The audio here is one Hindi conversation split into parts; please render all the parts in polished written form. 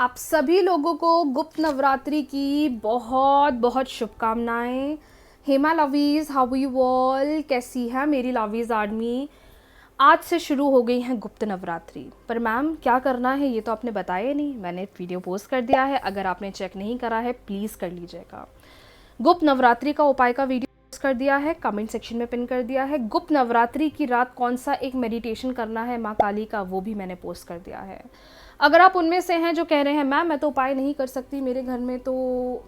आप सभी लोगों को गुप्त नवरात्रि की बहुत बहुत शुभकामनाएं। हेमा लवीज़, हाउ यू ऑल, कैसी है मेरी लवीज़ आर्मी। आज से शुरू हो गई है गुप्त नवरात्रि, पर मैम क्या करना है ये तो आपने बताया नहीं। मैंने वीडियो पोस्ट कर दिया है, अगर आपने चेक नहीं करा है प्लीज़ कर लीजिएगा। गुप्त नवरात्रि का उपाय का वीडियो पोस्ट कर दिया है, कमेंट सेक्शन में पिन कर दिया है। गुप्त नवरात्रि की रात कौन सा एक मेडिटेशन करना है माँ काली का, वो भी मैंने पोस्ट कर दिया है। अगर आप उनमें से हैं जो कह रहे हैं मैम मैं तो उपाय नहीं कर सकती, मेरे घर में तो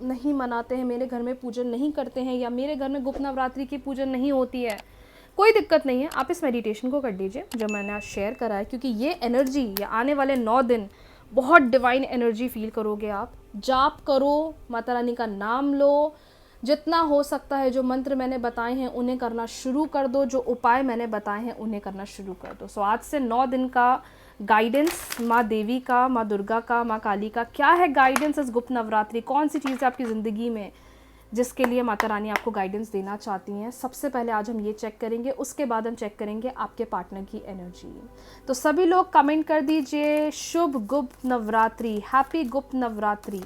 नहीं मनाते हैं, मेरे घर में पूजन नहीं करते हैं, या मेरे घर में गुप्त नवरात्रि की पूजन नहीं होती है, कोई दिक्कत नहीं है, आप इस मेडिटेशन को कर लीजिए जो मैंने आज शेयर करा है। क्योंकि ये एनर्जी, ये आने वाले 9 दिन बहुत डिवाइन एनर्जी फील करोगे आप। जाप करो, माता रानी का नाम लो, जितना हो सकता है जो मंत्र मैंने बताए हैं उन्हें करना शुरू कर दो, जो उपाय मैंने बताए हैं उन्हें करना शुरू कर दो। सो आज से 9 दिन का गाइडेंस माँ देवी का, माँ दुर्गा का, माँ काली का क्या है गाइडेंस इस गुप्त नवरात्रि। कौन सी चीज़ है आपकी ज़िंदगी में जिसके लिए माता रानी आपको गाइडेंस देना चाहती हैं, सबसे पहले आज हम ये चेक करेंगे। उसके बाद हम चेक करेंगे आपके पार्टनर की एनर्जी। तो सभी लोग कमेंट कर दीजिए शुभ गुप्त नवरात्रि, हैप्पी गुप्त नवरात्रि।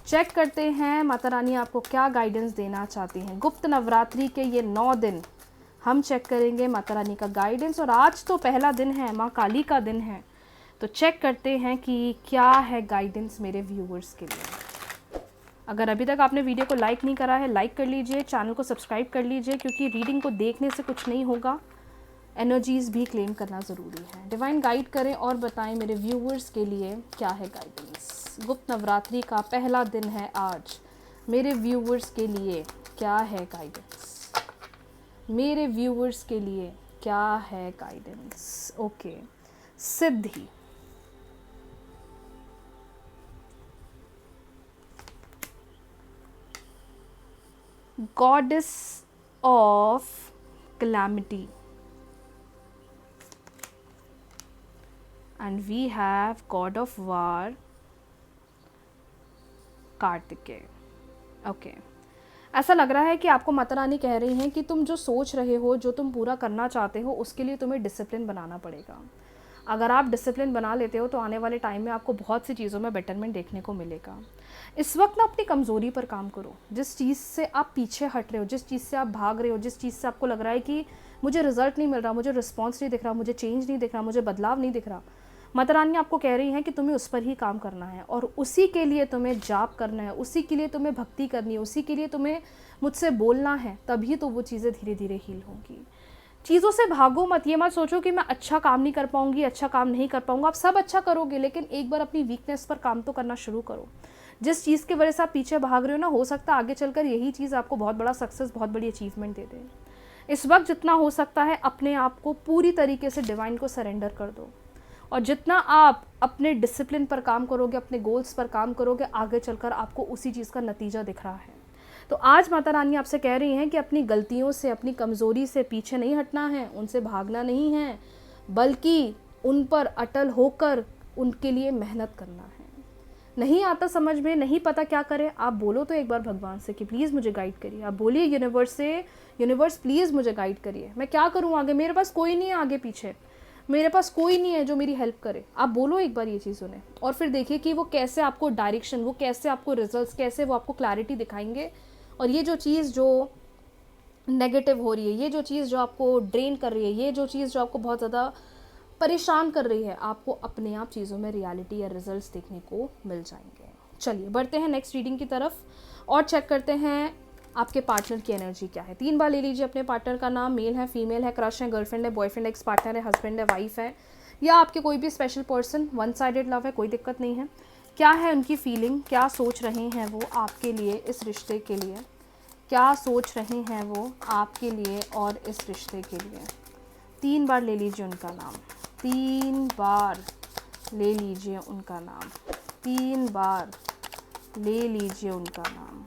चेक करते हैं माता रानी आपको क्या गाइडेंस देना चाहती हैं गुप्त नवरात्रि के ये 9 दिन। हम चेक करेंगे माता रानी का गाइडेंस। और आज तो पहला दिन है, माँ काली का दिन है, तो चेक करते हैं कि क्या है गाइडेंस मेरे व्यूवर्स के लिए। अगर अभी तक आपने वीडियो को लाइक नहीं करा है, लाइक कर लीजिए, चैनल को सब्सक्राइब कर लीजिए, क्योंकि रीडिंग को देखने से कुछ नहीं होगा, एनर्जीज़ भी क्लेम करना ज़रूरी है। डिवाइन गाइड करें और बताएं मेरे व्यूवर्स के लिए क्या है गाइडेंस। गुप्त नवरात्रि का पहला दिन है आज, मेरे व्यूवर्स के लिए क्या है गाइडेंस, मेरे व्यूवर्स के लिए क्या है guidance. Okay, Siddhi, goddess of calamity, and we have god of war Kartikeya. Okay, ऐसा लग रहा है कि आपको माता रानी कह रही हैं कि तुम जो सोच रहे हो, जो तुम पूरा करना चाहते हो, उसके लिए तुम्हें डिसिप्लिन बनाना पड़ेगा। अगर आप डिसिप्लिन बना लेते हो तो आने वाले टाइम में आपको बहुत सी चीज़ों में बेटरमेंट देखने को मिलेगा। इस वक्त ना अपनी कमज़ोरी पर काम करो। जिस चीज़ से आप पीछे हट रहे हो, जिस चीज़ से आप भाग रहे हो, जिस चीज़ से आपको लग रहा है कि मुझे रिजल्ट नहीं मिल रहा, मुझे रिस्पॉन्स नहीं दिख रहा, मुझे चेंज नहीं दिख रहा, मुझे बदलाव नहीं दिख रहा, माता रानी आपको कह रही है कि तुम्हें उस पर ही काम करना है, और उसी के लिए तुम्हें जाप करना है, उसी के लिए तुम्हें भक्ति करनी है, उसी के लिए तुम्हें मुझसे बोलना है, तभी तो वो चीज़ें धीरे धीरे हील होंगी। चीज़ों से भागो मत, ये मत सोचो कि मैं अच्छा काम नहीं कर पाऊंगी, अच्छा काम नहीं कर पाऊंगा। आप सब अच्छा करोगे, लेकिन एक बार अपनी वीकनेस पर काम तो करना शुरू करो। जिस चीज़ की वजह से आप पीछे भाग रहे हो ना, हो सकता है आगे चलकर यही चीज़ आपको बहुत बड़ा सक्सेस, बहुत बड़ी अचीवमेंट दे दे। इस वक्त जितना हो सकता है अपने आप को पूरी तरीके से डिवाइन को सरेंडर कर दो, और जितना आप अपने डिसिप्लिन पर काम करोगे, अपने गोल्स पर काम करोगे, आगे चलकर आपको उसी चीज़ का नतीजा दिख रहा है। तो आज माता रानी आपसे कह रही हैं कि अपनी गलतियों से, अपनी कमज़ोरी से पीछे नहीं हटना है, उनसे भागना नहीं है, बल्कि उन पर अटल होकर उनके लिए मेहनत करना है। नहीं आता समझ में, नहीं पता क्या करें, आप बोलो तो एक बार भगवान से कि प्लीज़ मुझे गाइड करिए। आप बोलिए यूनिवर्स से, यूनिवर्स प्लीज़ मुझे गाइड करिए, मैं क्या करूँ आगे, मेरे पास कोई नहीं है आगे पीछे, मेरे पास कोई नहीं है जो मेरी हेल्प करे। आप बोलो एक बार ये चीज़ उन्हें, और फिर देखिए कि वो कैसे आपको डायरेक्शन, वो कैसे आपको रिजल्ट्स, कैसे वो आपको क्लैरिटी दिखाएंगे। और ये जो चीज़ जो नेगेटिव हो रही है, ये जो चीज़ जो आपको ड्रेन कर रही है, ये जो चीज़ जो आपको बहुत ज़्यादा परेशान कर रही है, आपको अपने आप चीज़ों में रियलिटी या रिजल्ट्स देखने को मिल जाएंगे। चलिए बढ़ते हैं नेक्स्ट रीडिंग की तरफ और चेक करते हैं आपके पार्टनर की एनर्जी क्या है। 3 बार ले लीजिए अपने पार्टनर का नाम, मेल है, फीमेल है, क्रश है, गर्लफ्रेंड है, बॉयफ्रेंड है, एक्स पार्टनर है, हस्बैंड है, वाइफ है, या आपके कोई भी special person, one sided love है, कोई दिक्कत नहीं है। क्या है उनकी फीलिंग, क्या सोच रहे हैं वो आपके लिए, इस रिश्ते के लिए, क्या सोच रहे हैं वो आपके लिए और इस रिश्ते के लिए। 3 बार ले लीजिए उनका नाम, 3 बार ले लीजिए उनका नाम, 3 बार ले लीजिए उनका नाम।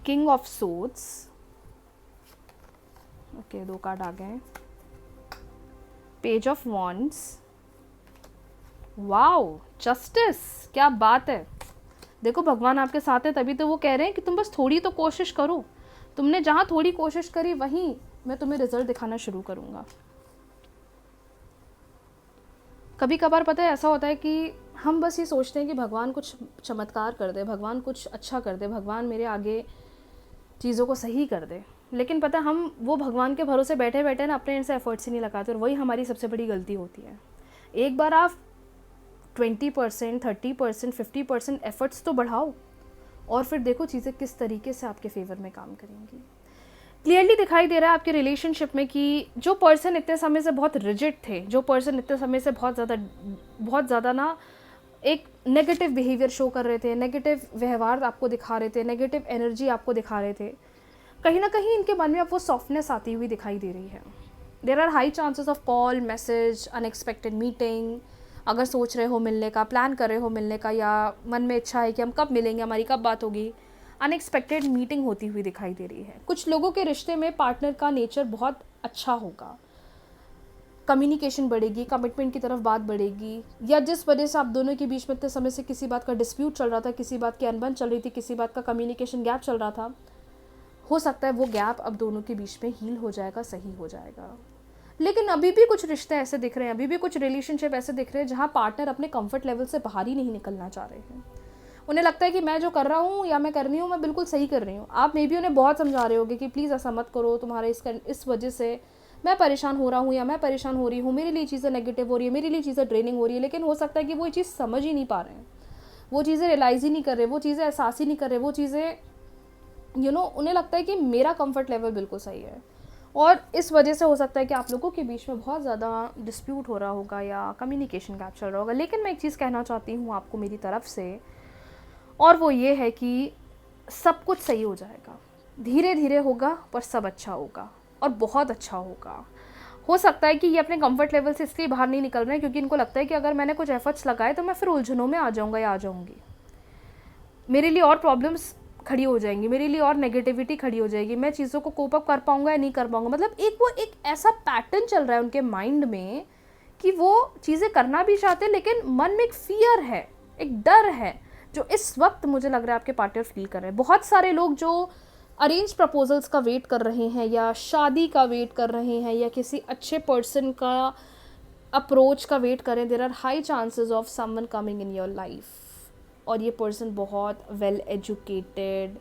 King of swords, okay 2 card आ गए। Page of wands, wow, justice, क्या बात है। देखो भगवान आपके साथ है, तभी तो वो कह रहे हैं कि तुम बस थोड़ी तो कोशिश करो। तुमने जहाँ थोड़ी कोशिश करी वहीं मैं तुम्हें रिजल्ट दिखाना शुरू करूँगा। कभी कभार पता है ऐसा होता है कि हम बस ये सोचते हैं कि भगवान कुछ चमत्कार कर दे, भगवान कुछ अच्छा कर दे, भगवान मेरे आगे चीज़ों को सही कर दे। लेकिन पता है हम वो भगवान के भरोसे बैठे बैठे ना अपने इनसे एफर्ट्स ही नहीं लगाते, और वही हमारी सबसे बड़ी गलती होती है। एक बार आप 20%, 30%, 50% एफर्ट्स तो बढ़ाओ, और फिर देखो चीज़ें किस तरीके से आपके फेवर में काम करेंगी। क्लियरली दिखाई दे रहा है आपके रिलेशनशिप में कि जो पर्सन इतने समय से बहुत रिजिड थे, जो पर्सन इतने समय से बहुत ज़्यादा ना एक नेगेटिव बिहेवियर शो कर रहे थे, नेगेटिव व्यवहार आपको दिखा रहे थे, नेगेटिव एनर्जी आपको दिखा रहे थे, कहीं ना कहीं इनके मन में अब वो सॉफ्टनेस आती हुई दिखाई दे रही है। There are high chances of call, message, unexpected meeting. अगर सोच रहे हो मिलने का, प्लान कर रहे हो मिलने का, या मन में इच्छा है कि हम कब मिलेंगे, हमारी कब बात होगी, अनएक्सपेक्टेड मीटिंग होती हुई दिखाई दे रही है। कुछ लोगों के रिश्ते में पार्टनर का नेचर बहुत अच्छा होगा, कम्युनिकेशन बढ़ेगी, कमिटमेंट की तरफ बात बढ़ेगी, या जिस वजह से आप दोनों के बीच में इतने समय से किसी बात का डिस्प्यूट चल रहा था, किसी बात की अनबन चल रही थी, किसी बात का कम्युनिकेशन गैप चल रहा था, हो सकता है वो गैप अब दोनों के बीच में हील हो जाएगा, सही हो जाएगा। लेकिन अभी भी कुछ रिश्ते ऐसे दिख रहे हैं, अभी भी कुछ रिलेशनशिप ऐसे दिख रहे हैं जहाँ पार्टनर अपने कंफर्ट लेवल से बाहर ही नहीं निकलना चाह रहे हैं। उन्हें लगता है कि मैं जो कर रहा हूँ या मैं कर रही हूँ, मैं बिल्कुल सही कर रही हूँ। आप मे बी उन्हें बहुत समझा रहे होगे कि प्लीज़ ऐसा मत करो, तुम्हारे इस वजह से मैं परेशान हो रहा हूँ या मैं परेशान हो रही हूँ, मेरे लिए चीज़ें नेगेटिव हो रही है, मेरे लिए चीज़ें ड्रेनिंग हो रही है। लेकिन हो सकता है कि वो ये चीज़ समझ ही नहीं पा रहे हैं, वो चीज़ें रियलाइज़ ही नहीं कर रहे, वो चीज़ें एहसास ही नहीं कर रहे, वो चीज़ें उन्हें लगता है कि मेरा कंफर्ट लेवल बिल्कुल सही है, और इस वजह से हो सकता है कि आप लोगों के बीच में बहुत ज़्यादा डिस्प्यूट हो रहा होगा या कम्युनिकेशन गैप चल रहा होगा। लेकिन मैं एक चीज़ कहना चाहती हूँ आपको मेरी तरफ से, और वो ये है कि सब कुछ सही हो जाएगा, धीरे धीरे होगा, पर सब अच्छा होगा और बहुत अच्छा होगा। हो सकता है कि ये अपने कंफर्ट लेवल से इसलिए बाहर नहीं निकल रहे हैं क्योंकि इनको लगता है कि अगर मैंने कुछ एफर्ट्स लगाए तो मैं फिर उलझनों में आ जाऊँगा या आ जाऊँगी, मेरे लिए और प्रॉब्लम्स खड़ी हो जाएंगी, मेरे लिए और नेगेटिविटी खड़ी हो जाएगी, मैं चीज़ों को कोप अप कर पाऊँगा या नहीं कर पाऊँगा। मतलब एक ऐसा पैटर्न चल रहा है उनके माइंड में कि वो चीज़ें करना भी चाहते हैं, लेकिन मन में एक फियर है, एक डर है, जो इस वक्त मुझे लग रहा है आपके पार्टनर फील कर रहे हैं। बहुत सारे लोग जो अरेंज प्रपोजल्स का वेट कर रहे हैं, या शादी का वेट कर रहे हैं, या किसी अच्छे पर्सन का अप्रोच का वेट करें, there are high chances of someone coming in your life, और ये पर्सन बहुत वेल एजुकेटेड,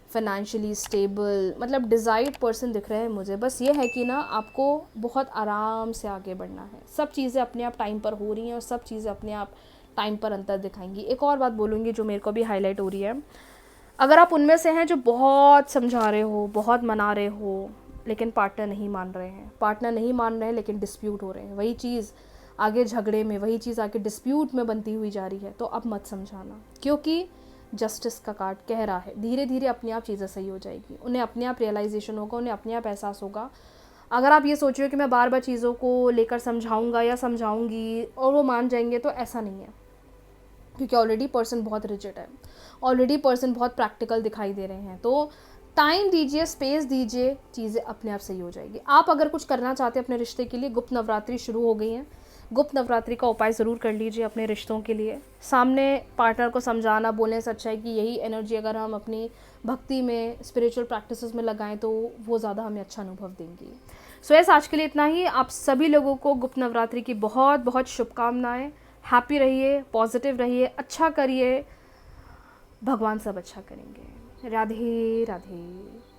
फाइनेंशियली स्टेबल, मतलब डिज़ायर्ड पर्सन दिख रहे हैं मुझे। बस ये है कि ना आपको बहुत आराम से आगे बढ़ना है, सब चीज़ें अपने आप टाइम पर हो रही हैं और सब चीज़ें अपने आप टाइम पर अंतर दिखाएंगी। एक और बात बोलूँगी जो मेरे को भी हाईलाइट हो रही है, अगर आप उनमें से हैं जो बहुत समझा रहे हो, बहुत मना रहे हो, लेकिन पार्टनर नहीं मान रहे हैं, पार्टनर नहीं मान रहे हैं लेकिन डिस्प्यूट हो रहे हैं, वही चीज़ आगे झगड़े में, वही चीज़ आगे डिस्प्यूट में बनती हुई जा रही है, तो अब मत समझाना, क्योंकि जस्टिस का कार्ड कह रहा है धीरे धीरे अपने आप चीज़ें सही हो जाएगी। उन्हें अपने आप रियलाइजेशन होगा, उन्हें अपने आप एहसास होगा। अगर आप ये सोच रहे हो कि मैं बार बार चीज़ों को लेकर समझाऊंगा या समझाऊंगी और वो मान जाएंगे, तो ऐसा नहीं है, क्योंकि ऑलरेडी पर्सन बहुत रिजिड है, ऑलरेडी पर्सन बहुत प्रैक्टिकल दिखाई दे रहे हैं। तो टाइम दीजिए, स्पेस दीजिए, चीज़ें अपने आप सही हो जाएगी। आप अगर कुछ करना चाहते हैं अपने रिश्ते के लिए, गुप्त नवरात्रि शुरू हो गई हैं, गुप्त नवरात्रि का उपाय ज़रूर कर लीजिए अपने रिश्तों के लिए। सामने पार्टनर को समझाना, बोलने से अच्छा है कि यही एनर्जी अगर हम अपनी भक्ति में, स्पिरिचुअल प्रैक्टिसेस में लगाएं तो वो ज़्यादा हमें अच्छा अनुभव देंगी। सो यस, आज के लिए इतना ही। आप सभी लोगों को गुप्त नवरात्रि की बहुत बहुत शुभकामनाएं। हैप्पी रहिए, पॉजिटिव रहिए, अच्छा करिए, भगवान सब अच्छा करेंगे। राधे राधे।